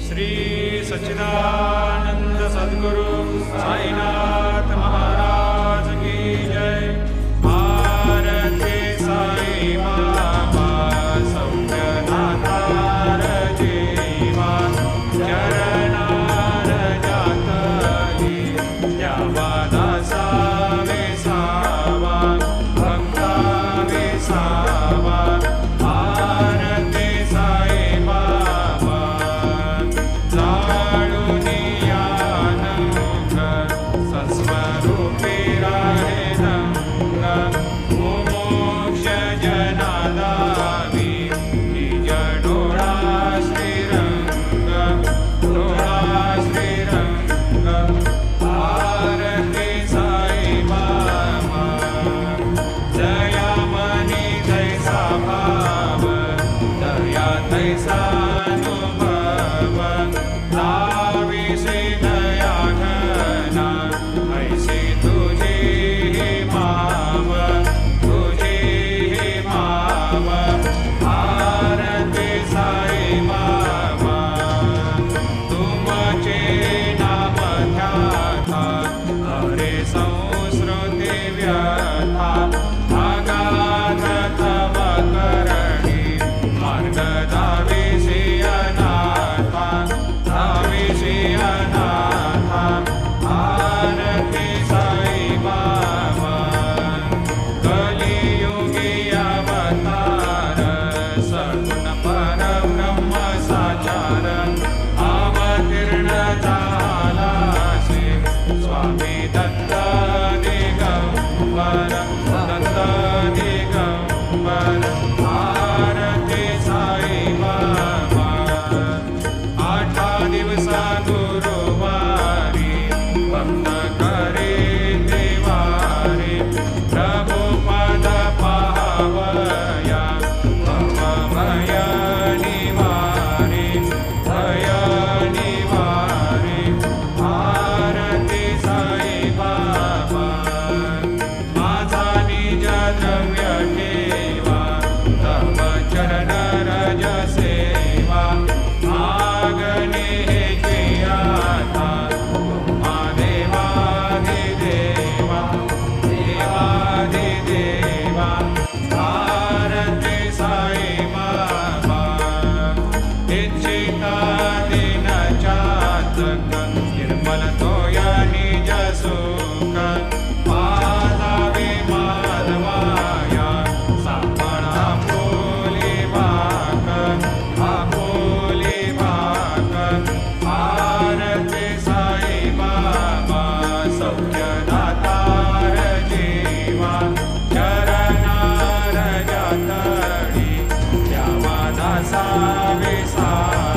श्री सच्चिदानंद सद्गुरु साईनाथ महाराज की जय। भारती साई बाबा सौख्यदातार जीवा चरणार जातली द्यावा दासा विसावा भक्ता विसावा। भारती साई बाबा जाळूनी यानंग सस्वरूपी राहे रंग मोक्ष जनालावी निज डोळा श्रीरंग डोळा श्रीरंग। भारती साई बाबा जया मनी जैसा भाव दया तैसा अनुभव लाविसे दया घना ऐसे तुझे ही माव तुझे ही माव। भारती साई बाबा तुमचे नाम ध्याता हरे संस्कृती व्यथा अगाध तव करणी मार्ग दाविसी अनाथा दाविसी अनाथा। भारती साई बाबा कलियुगी अवतार सगुण परब्रह्म साचार अवतीर्ण झालासे स्वामी दत्त दिगंबर दत्त दिगंबर। भारती साई बाबा 8 दिवसा गुरुवारी भक्त करे देवारी प्रभु पद पावया भय निवारी भय निवारी। भारती साई बाबा माझा निज द्रव्य ठेवा तव चरण रज सेवा मागणे हेची आता तुम्हा देवाधिदेवा देवाधिदेवा। भारती साई बाबा इच्छिता दिन चातक निर्मल तोया निज सुख पादावे माधवाया सापळा पोली बाक आपोली बाक। भारती साई बाबा सौख्यदातार जीवा चरणार जातली द्यावा दासा विसावा